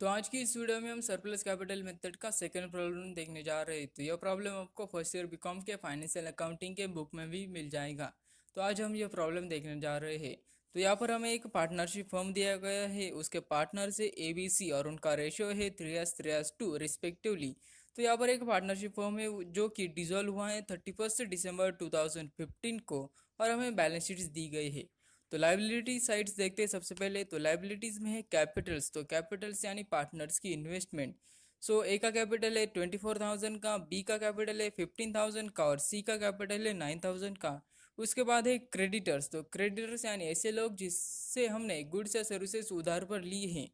तो आज की इस वीडियो में हम सरप्लस कैपिटल मेथड का सेकंड प्रॉब्लम देखने जा रहे हैं। तो यह प्रॉब्लम आपको फर्स्ट ईयर बीकॉम के फाइनेंशियल अकाउंटिंग के बुक में भी मिल जाएगा। तो आज हम यह प्रॉब्लम देखने जा रहे हैं। तो यहाँ पर हमें एक पार्टनरशिप फर्म दिया गया है, उसके पार्टनर से ABC और उनका रेशियो है 3:2 रिस्पेक्टिवली। तो यहाँ पर एक पार्टनरशिप फर्म है जो कि डिसॉल्व हुआ है 31 दिसंबर 2015 को, और हमें बैलेंस शीट्स दी गई है। तो लाइबिलिटी साइड्स देखते हैं। सबसे पहले तो लाइबिलिटीज में है कैपिटल्स। तो कैपिटल्स यानी पार्टनर्स की इन्वेस्टमेंट। सो ए का कैपिटल है 24,000 का, बी का कैपिटल है 15,000 का और सी का कैपिटल है 9,000 का। उसके बाद है क्रेडिटर्स। तो क्रेडिटर्स यानी ऐसे लोग जिससे हमने गुड्स या सर्विसेज उधार पर लिए हैं,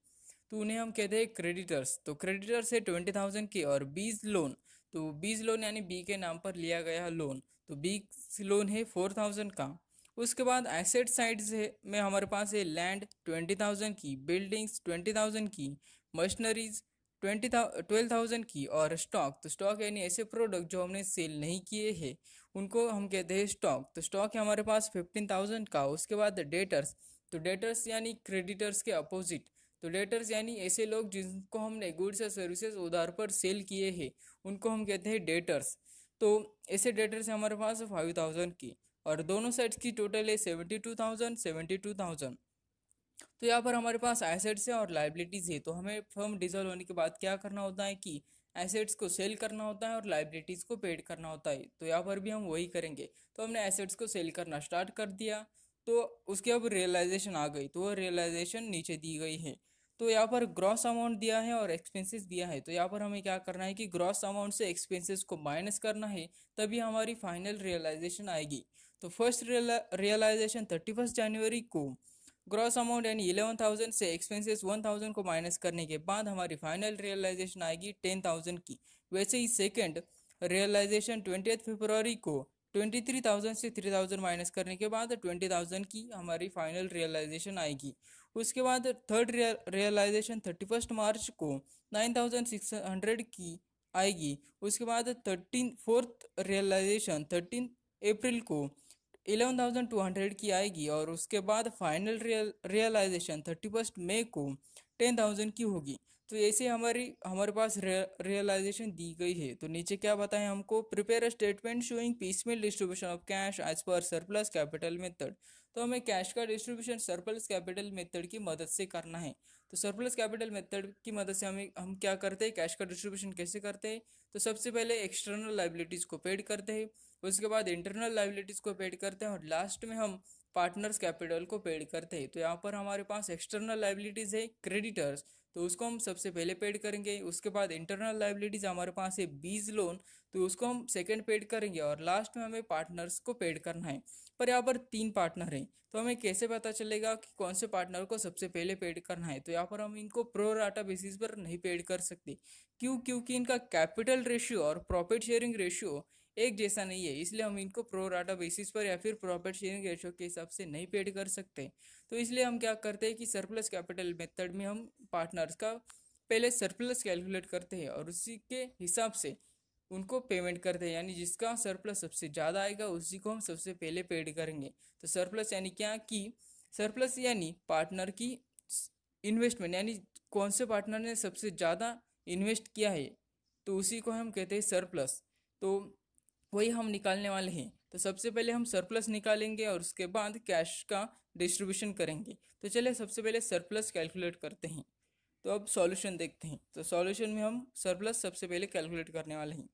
तो उन्हें हम कहते हैं क्रेडिटर्स। तो क्रेडिटर्स है 20,000 की। और बीज लोन, तो बीज लोन यानी बी के नाम पर लिया गया लोन, तो बी लोन है 4,000 का। उसके बाद एसेट साइड से में हमारे पास है लैंड 20,000 की, बिल्डिंग्स 20,000 की, मशीनरीज 12,000 की और स्टॉक। तो स्टॉक यानी ऐसे प्रोडक्ट जो हमने सेल नहीं किए हैं, उनको हम कहते हैं स्टॉक। तो स्टॉक है हमारे पास 15,000 का। उसके बाद डेटर्स। तो डेटर्स यानी क्रेडिटर्स के अपोजिट। तो डेटर्स यानी ऐसे लोग जिनको हमने गुड्स या सर्विसेज उधार पर सेल किए हैं, उनको हम कहते हैं डेटर्स। तो ऐसे डेटर्स है हमारे पास 5,000 की। और दोनों साइड्स की टोटल है 72,000। तो यहाँ पर हमारे पास एसेट्स है और लाइबिलिटीज है। तो हमें फर्म डिसॉल्व होने के बाद क्या करना होता है कि एसेट्स को सेल करना होता है और लाइबिलिटीज को पेड करना होता है। तो यहाँ पर भी हम वही करेंगे। तो हमने एसेट्स को सेल करना स्टार्ट कर दिया, तो उसके अब रियलाइजेशन आ गई, तो वो रियलाइजेशन नीचे दी गई है। तो यहाँ पर ग्रॉस अमाउंट दिया है और एक्सपेंसेस दिया है। तो यहाँ पर हमें क्या करना है कि ग्रॉस अमाउंट से एक्सपेंसेस को माइनस करना है, तभी हमारी फाइनल रियलाइजेशन आएगी। तो फर्स्ट रियलाइजेशन 31 जनवरी को ग्रॉस अमाउंट यानी 11,000 से एक्सपेंसेस 1,000 को माइनस करने के बाद हमारी फाइनल रियलाइजेशन आएगी 10,000 की। वैसे ही सेकंड रियलाइजेशन 20 फरवरी को 23,000 से 3,000 माइनस करने के बाद 20,000 की हमारी फाइनल रियलाइजेशन आएगी। उसके बाद थर्ड रियलाइजेशन 31 मार्च को 9,600 की आएगी। उसके बाद 4th रियलाइजेशन 13 अप्रैल को 11,200 की आएगी। और उसके बाद फाइनल रियलाइजेशन 31 मई को 10,000 की होगी। तो ऐसे हमारे पास रियलाइजेशन दी गई है। तो नीचे क्या बताएं हमको, prepare a statement showing piecemeal distribution of cash as per surplus capital method. तो हमें कैश का डिस्ट्रीब्यूशन सरप्लस कैपिटल मेथड की मदद से करना है। तो सरप्लस कैपिटल मेथड की मदद से हम क्या करते हैं, कैश का डिस्ट्रीब्यूशन कैसे करते हैं। तो सबसे पहले एक्सटर्नल लाइबिलिटीज को पेड करते हैं, उसके बाद इंटरनल लाइबिलिटीज को पेड करते हैं और लास्ट में हम पार्टनर्स कैपिटल को पेड करते हैं। तो यहाँ पर हमारे पास एक्सटर्नल लाइबिलिटीज है क्रेडिटर्स, तो उसको हम सबसे पहले पेड करेंगे। उसके बाद इंटरनल लाइबिलिटीज हमारे पास है बीज लोन, तो उसको हम सेकंड पेड करेंगे और लास्ट में हमें पार्टनर्स को पेड करना है। पर यहाँ पर 3 पार्टनर हैं, तो हमें कैसे पता चलेगा कि कौन से पार्टनर को सबसे पहले पेड करना है। तो यहाँ पर हम इनको प्रो राटा बेसिस पर नहीं पेड कर सकते। क्यों? क्योंकि इनका कैपिटल रेशियो और प्रॉफिट शेयरिंग रेशियो एक जैसा नहीं है, इसलिए हम इनको प्रो राटा बेसिस पर या फिर प्रॉफिट शेयरिंग रेशियो के हिसाब से नहीं पेड कर सकते। तो इसलिए हम क्या करते हैं कि सरप्लस कैपिटल मेथड में हम पार्टनर्स का पहले सरप्लस कैलकुलेट करते हैं और उसी के हिसाब से उनको पेमेंट करते हैं। यानी जिसका सरप्लस सबसे ज़्यादा आएगा उसी को हम सबसे पहले पेड करेंगे। तो सरप्लस यानी क्या कि सरप्लस यानी पार्टनर की इन्वेस्टमेंट, यानी कौन से पार्टनर ने सबसे ज़्यादा इन्वेस्ट किया है, तो उसी को हम कहते हैं सरप्लस। तो वही हम निकालने वाले हैं। तो सबसे पहले हम सरप्लस निकालेंगे और उसके बाद कैश का डिस्ट्रीब्यूशन करेंगे। तो चलिए सबसे पहले सरप्लस कैलकुलेट करते हैं। तो अब सॉल्यूशन देखते हैं। तो सॉल्यूशन में हम सरप्लस सबसे पहले कैलकुलेट करने वाले हैं।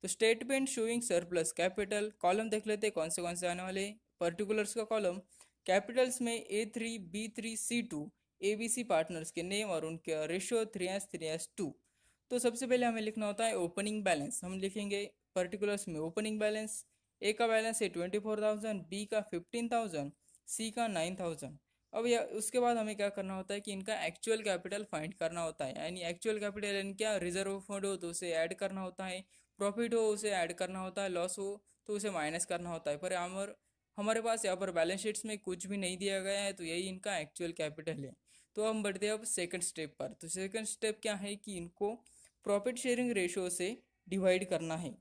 तो statement showing surplus capital column देख लेते हैं कौन से आने वाले हैं। पर्टिकुलर्स का कॉलम, कैपिटल्स में A3 B3 C2 ABC partners के नेम और उनके रेशियो 3:2। तो सबसे पहले हमें लिखना होता है ओपनिंग बैलेंस। हम लिखेंगे पर्टिकुलर्स में ओपनिंग बैलेंस। ए का बैलेंस है 24,000, बी का 15,000, सी का 9,000। अब या उसके बाद हमें क्या करना होता है कि इनका एक्चुअल कैपिटल फाइंड करना होता है। यानी एक्चुअल कैपिटल यानी क्या, रिजर्व फंड हो तो उसे ऐड करना होता है, प्रॉफिट हो उसे ऐड करना होता है, लॉस हो तो उसे माइनस करना होता है। पर हमारे पास यहाँ पर बैलेंस शीट्स में कुछ भी नहीं दिया गया है, तो यही इनका एक्चुअल कैपिटल है। तो हम बढ़ते हैं अब सेकंड स्टेप पर। तो सेकंड स्टेप क्या है कि इनको प्रॉफिट शेयरिंग रेशियो से डिवाइड करना है।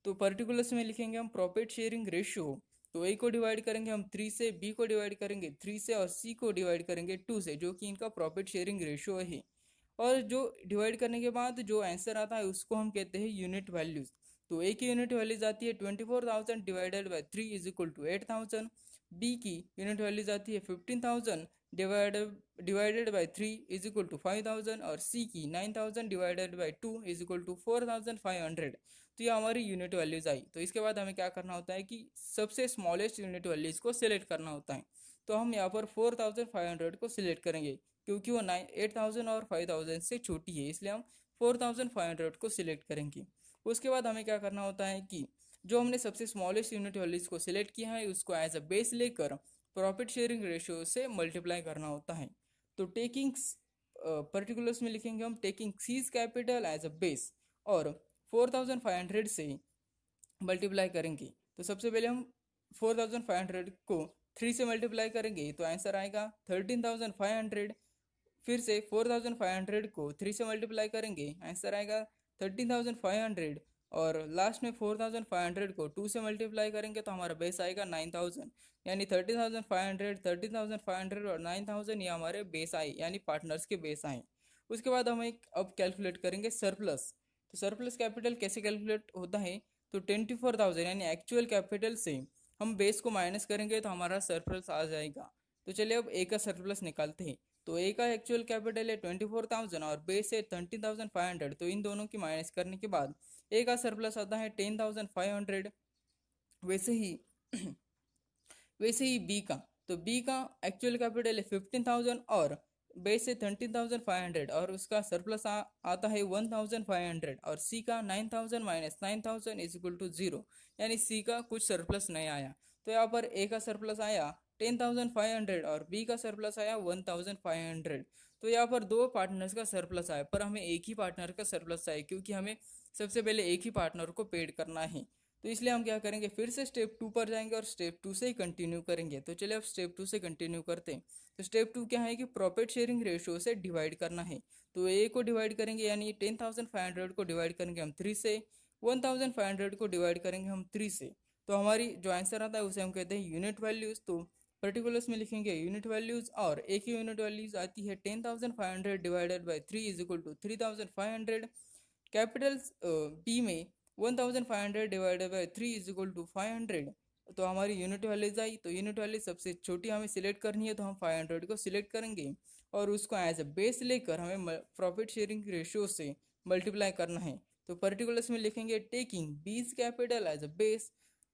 तो पर्टिकुलर्स में लिखेंगे हम प्रॉफिट शेयरिंग रेशियो। तो ए को डिवाइड करेंगे हम 3 से, बी को डिवाइड करेंगे 3 से और सी को डिवाइड करेंगे 2 से, जो कि इनका प्रॉफिट शेयरिंग रेशियो है। और जो डिवाइड करने के बाद जो आंसर आता है उसको हम कहते हैं यूनिट वैल्यूज। तो ए की यूनिट वैल्यूज आती है 24,000 divided by 3 is equal to 8,000। B की यूनिट वैल्यूज आती है 15,000 divided by 3 is equal to 5,000। और सी की 9,000 divided by 2 is equal to 4,500। तो ये हमारी यूनिट वैल्यूज आई। तो इसके बाद हमें क्या करना होता है कि सबसे स्मॉलेस्ट यूनिट वैल्यूज को सिलेक्ट करना होता है। तो हम यहाँ पर 4,500 को सिलेक्ट करेंगे क्योंकि वो 8,000 और 5,000 से छोटी है, इसलिए हम 4,500 को सिलेक्ट करेंगे। उसके बाद हमें क्या करना होता है कि जो हमने सबसे स्मॉलेस्ट यूनिट वैल्यूज को सिलेक्ट किया है उसको एज अ बेस लेकर प्रॉफिट शेयरिंग रेशियो से मल्टीप्लाई करना होता है। तो टेकिंग पर्टिकुलर्स में लिखेंगे हम taking C's capital as a base और 4,500 से मल्टीप्लाई करेंगे। तो सबसे पहले हम 4,500 को 3 से मल्टीप्लाई करेंगे तो आंसर आएगा 13,500। फिर से 4,500 को 3 से मल्टीप्लाई करेंगे, आंसर आएगा 13,500। और लास्ट में 4,500 को 2 से मल्टीप्लाई करेंगे तो हमारा बेस आएगा 9,000। यानी 30,500, 13,500 और 9,000 ये हमारे बेस आए, यानी पार्टनर्स के बेस आए। उसके बाद हम एक अब कैलकुलेट करेंगे सरप्लस। तो सरप्लस कैपिटल कैसे कैलकुलेट होता है? तो 24,000 यानी एक्चुअल कैपिटल से हम बेस को माइनस करेंगे तो हमारा सरप्लस आ जाएगा। तो चलिए अब ए का सरप्लस निकालते हैं। तो ए का एक्चुअल कैपिटल है 24,000 और बेस है 13,500। तो इन दोनों की माइनस करने के बाद ए का सरप्लस आता है 10,500। वैसे ही वैसे ही बी का, तो बी का एक्चुअल कैपिटल है 15,000 और बेस है 13,500 और उसका सरप्लस आता है 1,500। और सी का 9,000 माइनस 9,000 इज इक्वल टू 0, यानी सी का कुछ सरप्लस नहीं आया। तो यहाँ पर ए का सरप्लस आया 10,500 और बी का सरप्लस आया 1,500। तो यहाँ पर दो पार्टनर्स का सरप्लस आया, पर हमें एक ही पार्टनर का सरप्लस आया क्योंकि हमें सबसे पहले एक ही पार्टनर को पेड करना है। तो इसलिए हम क्या करेंगे, फिर से स्टेप 2 पर जाएंगे और स्टेप 2 से ही कंटिन्यू करेंगे। तो चलिए अब स्टेप 2 से कंटिन्यू करते हैं। तो स्टेप 2 क्या है कि प्रॉफिट शेयरिंग रेशियो से डिवाइड करना है। तो ए को डिवाइड करेंगे, यानी 10,500 को डिवाइड करेंगे हम 3 से, 1,500 को डिवाइड करेंगे हम 3 से। तो हमारी जो आंसर आता है उसे हम कहते हैं यूनिट वैल्यूज। तो पर्टिकुलर्स में लिखेंगे यूनिट वैल्यूज और ए की यूनिट वैल्यूज आती है 10,500 divided by 3 is equal to 3,500। Capitals B में 1,500 divided by 3 is equal to 500। तो हमारी यूनिट वैल्यूज आई। तो यूनिट वैल्यू सबसे छोटी हमें सिलेक्ट करनी है, तो हम 500 को सिलेक्ट करेंगे और उसको एज अ बेस लेकर हमें प्रॉफिट शेयरिंग रेशियो से मल्टीप्लाई करना है। तो पर्टिकुलर्स में लिखेंगे taking B's capital as a base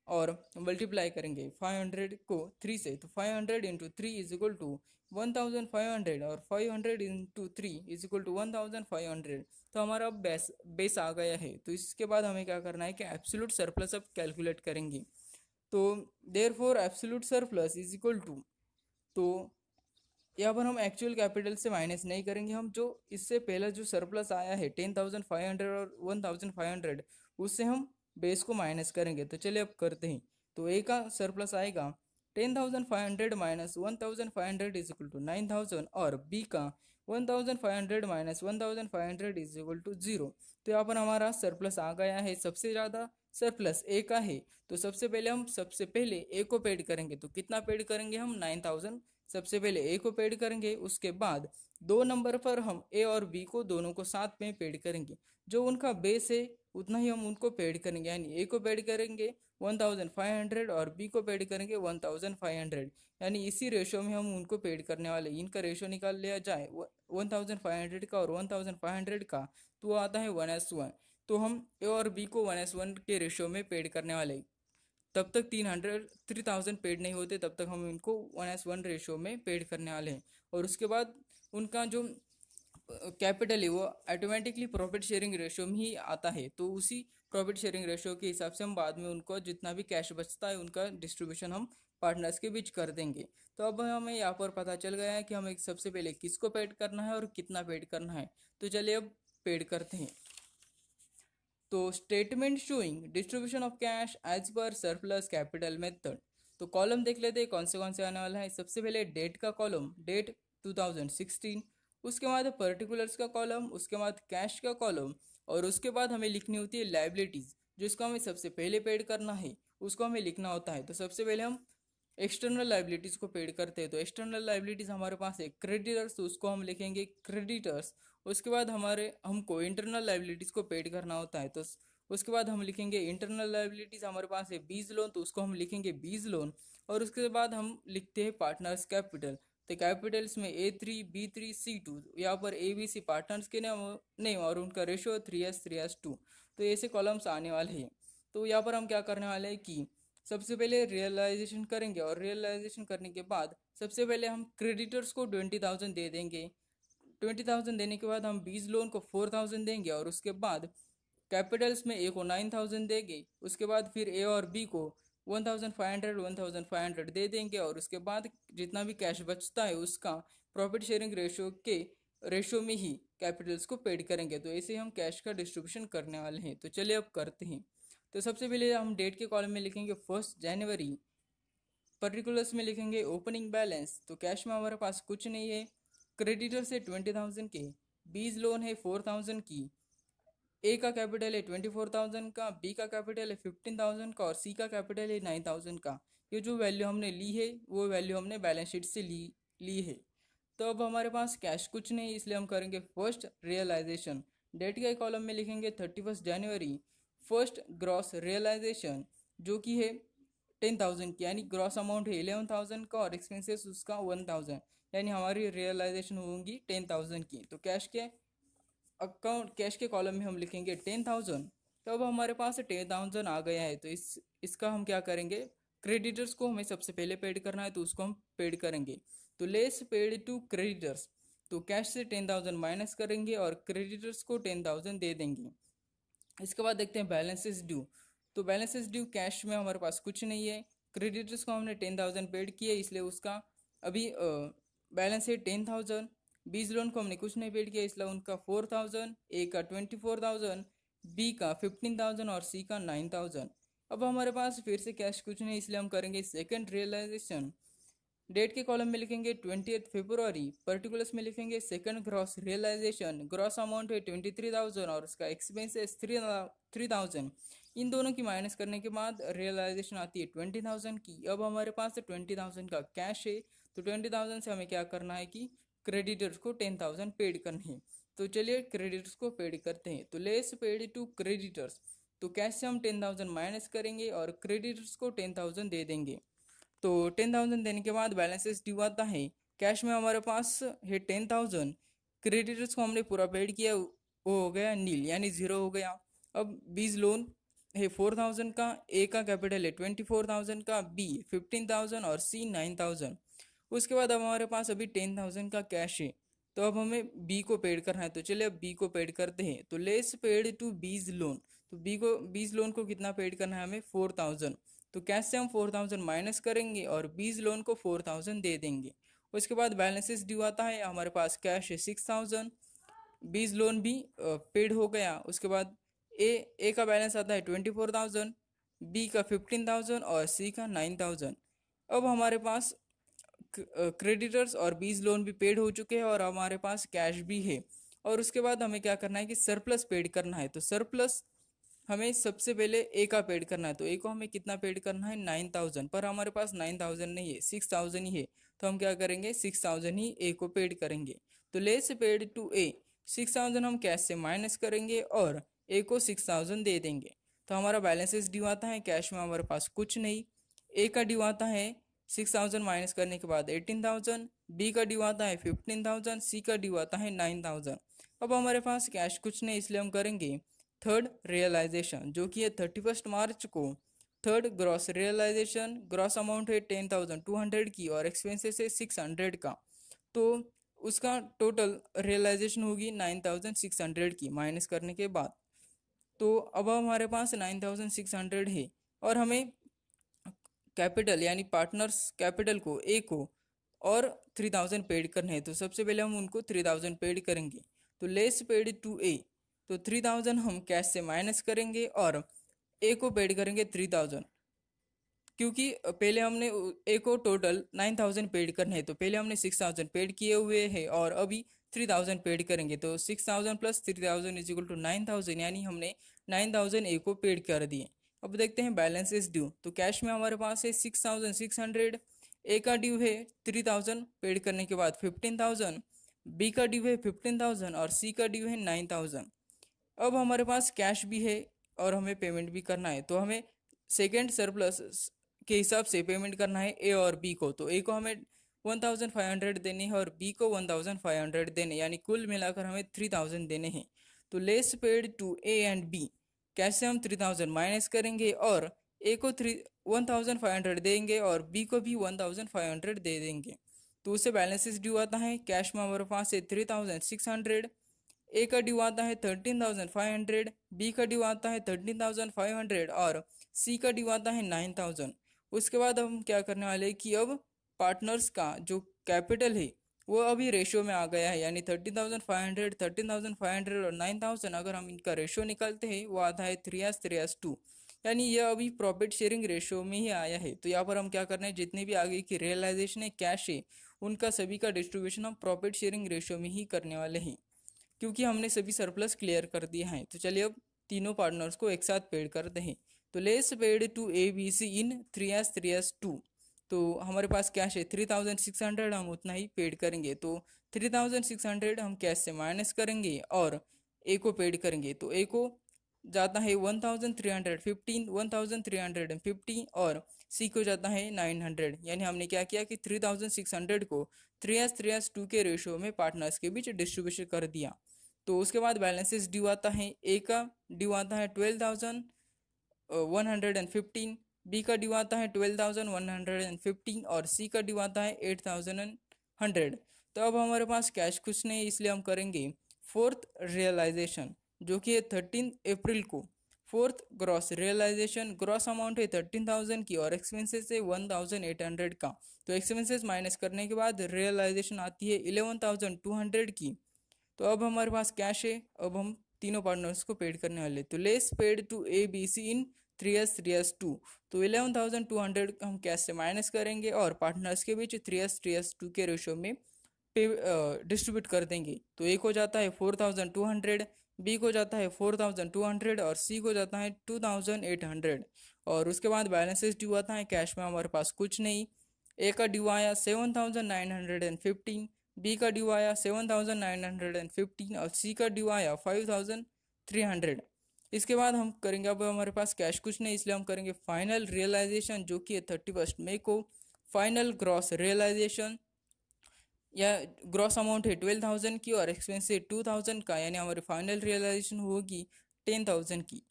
और मल्टीप्लाई करेंगे 500 को 3 से। तो 500 इंटू 3 इज इक्वल टू 1,500 और 500 इंटू 3 इज इक्वल टू 1,500। तो हमारा बेस आ गया है। तो इसके बाद हमें क्या करना है कि एब्सोल्यूट सरप्लस अब कैलकुलेट करेंगे। तो therefore absolute surplus is equal to, तो यहाँ पर हम एक्चुअल कैपिटल से माइनस नहीं करेंगे, हम जो इससे पहला जो सरप्लस आया है 10,500 और 1,500 उससे हम बेस को माइनस करेंगे। तो चलिए अब करते हैं। तो ए का सरप्लस आएगा 10,500 माइनस 1,500 इज इक्वल टू 9,000 और बी का 1,500 माइनस 1,500 इज इक्वल टू 0। तो यहाँ पर हमारा सरप्लस आ गया है। सबसे ज़्यादा सरप्लस ए का है, तो सबसे पहले ए को पेड करेंगे। तो कितना पेड करेंगे हम? 9,000 सबसे पहले ए को पेड करेंगे। उसके बाद 2 नंबर पर हम ए और बी को दोनों को साथ में पेड करेंगे। जो उनका बेस है उतना ही हम उनको पेड करेंगे, यानी ए को पेड करेंगे 1,500 और बी को पेड करेंगे 1,500। यानी इसी रेशो में हम उनको पेड करने वाले। इनका रेशो निकाल लिया जाए 1,500 का और 1,500 का, तो आता है 1:1। तो हम ए और बी को 1:1 के रेशो में पेड करने वाले। तब तक 3,000 पेड नहीं होते, तब तक हम इनको 1:1 रेशो में पेड करने वाले हैं। और उसके बाद उनका जो कैपिटल है वो ऑटोमेटिकली प्रॉफिट शेयरिंग रेशो में ही आता है। तो उसी प्रॉफिट शेयरिंग रेशो के हिसाब से हम बाद में उनको जितना भी कैश बचता है उनका डिस्ट्रीब्यूशन हम पार्टनर्स के बीच कर देंगे। तो अब हमें यहाँ पर पता चल गया है कि हमें सबसे पहले किसको पेड करना है और कितना पेड करना है। तो चलिए अब पेड करते हैं। तो statement showing distribution of cash as per surplus capital method. तो कॉलम देख लेते हैं कौन से आने वाला है। सबसे पहले डेट का कॉलम, डेट 2016। उसके बाद पर्टिकुलर्स का कॉलम, उसके बाद कैश का कॉलम और उसके बाद हमें लिखनी होती है लाइबिलिटीज, जिसको हमें सबसे पहले पेड करना है उसको हमें लिखना होता है। तो सबसे पहले हम एक्सटर्नल लाइबिलिटीज को पेड करते हैं। तो एक्सटर्नल लाइबिलिटीज हमारे पास है क्रेडिटर्स, तो उसको हम लिखेंगे क्रेडिटर्स। उसके बाद हमको इंटरनल लाइबिलिटीज़ को पेड करना होता है। तो उसके बाद हम लिखेंगे इंटरनल लाइबिलिटीज़, हमारे पास है बीज लोन, तो उसको हम लिखेंगे बीज लोन। और उसके बाद हम लिखते हैं पार्टनर्स कैपिटल। तो कैपिटल्स में A3 B3 C2, यहाँ पर ABC पार्टनर्स के नेम और उनका रेशो 3:2। तो ऐसे कॉलम्स आने वाले हैं। तो यहाँ पर हम क्या करने वाले हैं कि सबसे पहले रियलाइजेशन करेंगे, और रियलाइजेशन करने के बाद सबसे पहले हम क्रेडिटर्स को 20,000 दे देंगे। 20,000 देने के बाद हम बीज लोन को 4,000 देंगे, और उसके बाद कैपिटल्स में ए को 9,000 देंगे। उसके बाद फिर ए और बी को 1,500 दे देंगे, और उसके बाद जितना भी कैश बचता है उसका प्रॉफिट शेयरिंग रेशो में ही कैपिटल्स को पेड करेंगे। तो ऐसे हम कैश का डिस्ट्रीब्यूशन करने वाले हैं। तो चलिए अब करते हैं। तो सबसे पहले हम डेट के कॉलम में लिखेंगे 1 जनवरी, पर्टिकुलर्स में लिखेंगे ओपनिंग बैलेंस। तो कैश में हमारे पास कुछ नहीं है। क्रेडिटर से 20,000 के, बीज लोन है 4,000 की, ए का कैपिटल है 24,000 का, बी का कैपिटल है 15,000 का, और सी का कैपिटल है 9,000 का। ये जो वैल्यू हमने ली है वो वैल्यू हमने बैलेंस शीट से ली है। तो अब हमारे पास कैश कुछ नहीं, इसलिए हम करेंगे फर्स्ट रियलाइजेशन। डेट के कॉलम में लिखेंगे 31 जनवरी, फर्स्ट ग्रॉस रियलाइजेशन, जो कि है 10,000 की, यानी ग्रॉस अमाउंट है 11,000 का और एक्सपेंसेस उसका 1,000, यानी हमारी रियलाइजेशन होंगी 10,000 की। तो कैश के कॉलम में हम लिखेंगे 10,000। तो अब हमारे पास 10,000 आ गया है। तो इसका हम क्या करेंगे, क्रेडिटर्स को हमें सबसे पहले पेड करना है, तो उसको हम पेड करेंगे। तो लेस पेड टू क्रेडिटर्स, तो कैश से 10,000 माइनस करेंगे और क्रेडिटर्स को 10,000 दे देंगे। इसके बाद देखते हैं बैलेंसेस ड्यू। तो बैलेंसेस ड्यू कैश में हमारे पास कुछ नहीं है। क्रेडिटर्स को हमने 10,000 पेड किए, इसलिए उसका अभी बैलेंस है 10,000। बीज लोन को हमने कुछ नहीं पेड किया, इसलिए उनका 4,000, ए का 24,000, बी का 15,000 और सी का 9,000। अब हमारे पास फिर से कैश कुछ नहीं, इसलिए हम करेंगे सेकंड रियलाइजेशन। डेट के कॉलम में लिखेंगे 20 फरवरी, पर्टिकुलर्स में लिखेंगे second gross realisation. Gross amount है 23,000 और उसका एक्सपेंसेस 3,000। इन दोनों की माइनस करने के बाद रियलाइजेशन आती है 20,000 की। अब हमारे पास 20,000 का कैश है, तो 20,000 से हमें क्या करना है कि क्रेडिटर्स को 10,000 पेड करनी है। तो चलिए क्रेडिटर्स को पेड करते हैं। तो लेस पेड टू क्रेडिटर्स, तो कैश से हम 10,000 माइनस करेंगे और क्रेडिटर्स को 10,000 दे देंगे। तो 10,000 देने के बाद बैलेंसेस ड्यू आता है। कैश में हमारे पास है 10,000, क्रेडिटर्स को हमने पूरा पेड किया, वो हो गया नील, यानी ज़ीरो हो गया। अब बीज लोन है 4,000 का, ए का कैपिटल है 24,000 का, बी 15,000 और सी 9,000। उसके बाद अब हमारे पास अभी 10,000 का कैश है, तो अब हमें बी को पेड करना है। तो चलिए अब बी को पेड करते हैं। तो लेस पेड टू बीज लोन, तो बीज लोन को कितना पेड करना है हमें, 4,000। तो कैश से हम 4,000 माइनस करेंगे और बीज लोन को 4,000 दे देंगे। उसके बाद बैलेंसेस ड्यू आता है, हमारे पास कैश है 6,000, बीज लोन भी पेड हो गया। उसके बाद ए का बैलेंस आता है 24,000, बी का 15,000 और सी का 9,000। अब हमारे पास क्रेडिटर्स और बीज लोन भी पेड हो चुके हैं और हमारे पास कैश भी है। और उसके बाद हमें क्या करना है कि सरप्लस पेड करना है। तो सरप्लस हमें सबसे पहले ए का पेड करना है। तो ए को हमें कितना पेड करना है, 9,000, पर हमारे पास 9,000 नहीं है, 6,000 ही है। तो हम क्या करेंगे, 6,000 ही ए को पेड करेंगे। तो लेस पेड टू ए, 6,000 हम कैश से माइनस करेंगे और ए को 6,000 दे देंगे। तो हमारा बैलेंसेस ड्यू आता है, कैश में हमारे पास कुछ नहीं। ए का ड्यू आता है 6,000 माइनस करने के बाद 18,000, बी का ड्यू आता है 15,000, सी का ड्यू आता है 9,000। अब हमारे पास कैश कुछ नहीं, इसलिए हम करेंगे थर्ड रियलाइजेशन, जो कि है 31 मार्च को। Third gross realisation, gross amount है 10,200 की और एक्सपेंसेस है 600 का। तो उसका टोटल रियलाइजेशन होगी 9,600 की माइनस करने के बाद। तो अब हमारे पास 9,600 है और हमें कैपिटल यानी पार्टनर्स कैपिटल को ए को और 3,000 पेड करने हैं। तो सबसे पहले हम उनको 3,000 पेड करेंगे। तो लेस पेड टू ए, तो 3,000 हम कैश से माइनस करेंगे और ए को पेड करेंगे 3,000, क्योंकि पहले हमने ए को टोटल 9,000 पेड करने हैं। तो पहले हमने 6,000 पेड किए हुए हैं और अभी 3,000 पेड करेंगे। तो 6,000 प्लस 3,000 इज इक्वल टू 9,000, यानी हमने 9,000 ए को पेड कर दिए। अब देखते हैं बैलेंसेस ड्यू। तो कैश में हमारे पास है 6,600, ए का ड्यू है 3,000 पेड करने के बाद 15,000, बी का ड्यू है 15,000 और सी का ड्यू है 9,000। अब हमारे पास कैश भी है और हमें पेमेंट भी करना है, तो हमें सेकेंड सरप्लस के हिसाब से पेमेंट करना है ए और बी को। तो ए को हमें 1,500 देने हैं और बी को 1,500 देने, यानी कुल मिलाकर हमें 3,000 देने हैं। तो less paid to A and B, कैसे हम 3,000 माइनस करेंगे और ए को 1,500 देंगे और बी को भी 1,500 दे देंगे। तो उससे बैलेंसेस ड्यू आता है। कैश में हमारे पास है 3,600, ए का ड्यू आता है 13,500, बी का ड्यू आता है 13,500 और सी का ड्यू आता है 9,000। उसके बाद हम क्या करने वाले हैं कि अब पार्टनर्स का जो कैपिटल है वो अभी रेशियो में आ गया है, यानी 13,500, 13,500 और 9,000, अगर हम इनका रेशियो निकालते हैं वो आता है 3:2, यानी ये अभी प्रॉफिट शेयरिंग रेशियो में ही आया है। तो यहाँ पर हम क्या करना है, जितने भी आगे की रियलाइजेशन है कैश है उनका सभी का डिस्ट्रीब्यूशन हम प्रॉफिट शेयरिंग रेशियो में ही करने वाले हैं, क्योंकि हमने सभी सरप्लस क्लियर कर दिया है। तो चलिए अब तीनों पार्टनर्स को एक साथ पेड करते हैं। तो less paid to A B C in 3:2। तो हमारे पास कैश है 3,600, हम उतना ही पेड करेंगे। तो 3,600 हम कैश से माइनस करेंगे और ए को पेड करेंगे। तो ए को जाता है 1,315, 1,350 और सी को जाता है 900, यानी हमने क्या किया कि 3,600 को 3:2 के रेशियो में पार्टनर्स के बीच डिस्ट्रीब्यूशन कर दिया। तो उसके बाद बैलेंसेस ड्यू आता है। ए का ड्यू आता है 12,115, बी का ड्यू आता है 12,115 और सी का ड्यू आता है 8,100। तो अब हमारे पास कैश कुछ नहीं, इसलिए हम करेंगे फोर्थ रियलाइजेशन, जो कि है 13 अप्रैल को। Fourth gross realisation, gross amount है 13,000 की और एक्सपेंसेस है 1,800 का। तो एक्सपेंसेस माइनस करने के बाद रियलाइजेशन आती है 11,200 की। तो अब हमारे पास कैश है, अब हम तीनों पार्टनर्स को पेड करने वाले। तो less paid to A B C in 3:2। तो 11,200 हम कैश से माइनस करेंगे और पार्टनर्स के बीच 3:2 के रेशियो में पे डिस्ट्रीब्यूट कर देंगे। तो ए को जाता है 4,200, बी को जाता है 4,200 और सी को जाता है 2,800। और उसके बाद बैलेंसेस ड्यू आता है। कैश में हमारे पास कुछ नहीं। ए का ड्यू आया 7,915, बी का ड्यू आया 7,915 और सी का ड्यू आया 5,300। इसके बाद हम करेंगे, अब हमारे पास कैश कुछ नहीं इसलिए हम करेंगे फाइनल रियलाइजेशन, जो कि है 31 मई को। फाइनल ग्रॉस रियलाइजेशन या ग्रॉस अमाउंट है 12,000 की और एक्सपेंस है 2,000 का, यानी हमारी फाइनल रियलाइजेशन होगी 10,000 की।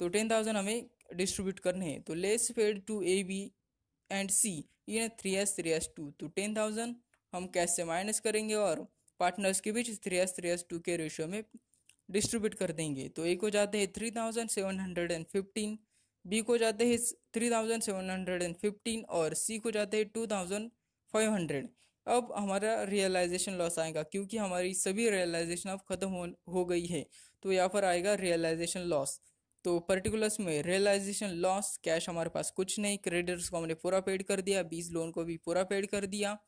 तो 10,000 हमें डिस्ट्रीब्यूट करने हैं। तो less paid to A B and C in 3:2। तो 10,000 हम कैश से माइनस करेंगे और पार्टनर्स के बीच 3:2 के रेशियो में डिस्ट्रीब्यूट कर देंगे। तो ए को जाते हैं 3,715, बी को जाते हैं 3,715 और सी को जाते हैं 2,500। अब हमारा रियलाइजेशन लॉस आएगा, क्योंकि हमारी सभी रियलाइजेशन अब खत्म हो गई है। तो यहाँ पर आएगा रियलाइजेशन लॉस। तो पर्टिकुलर्स में रियलाइजेशन लॉस, कैश हमारे पास कुछ नहीं, क्रेडिटर्स को हमने पूरा पेड कर दिया, 20 लोन को भी पूरा पेड कर दिया।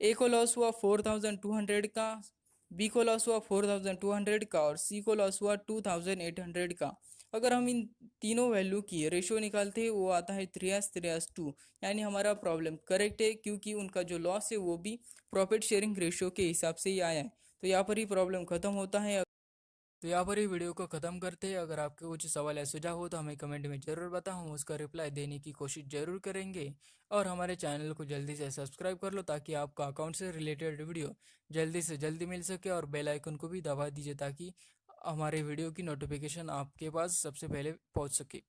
ए को लॉस हुआ 4,200 का, बी को लॉस हुआ 4,200 का और सी को लॉस हुआ 2,800 का। अगर हम इन तीनों वैल्यू की रेशियो निकालते हैं वो आता है 3:2, यानी हमारा प्रॉब्लम करेक्ट है, क्योंकि उनका जो लॉस है वो भी प्रॉफिट शेयरिंग रेशियो के हिसाब से ही आया है। तो यहाँ पर ही प्रॉब्लम खत्म होता है। तो यहाँ पर ही वीडियो को ख़त्म करते हैं। अगर आपके कुछ सवाल या सुझाव हो तो हमें कमेंट में ज़रूर बताओ, हम उसका रिप्लाई देने की कोशिश ज़रूर करेंगे। और हमारे चैनल को जल्दी से सब्सक्राइब कर लो, ताकि आपको अकाउंट से रिलेटेड वीडियो जल्दी से जल्दी मिल सके, और बेल आइकन को भी दबा दीजिए ताकि हमारे वीडियो की नोटिफिकेशन आपके पास सबसे पहले पहुँच सके।